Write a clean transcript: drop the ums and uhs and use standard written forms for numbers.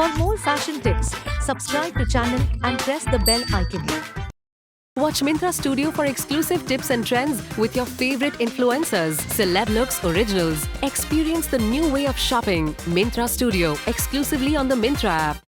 For more fashion tips, subscribe to channel and press the bell icon. Watch Myntra Studio for exclusive tips and trends with your favorite influencers, celeb looks, originals. Experience the new way of shopping. Myntra Studio, exclusively on the Myntra app.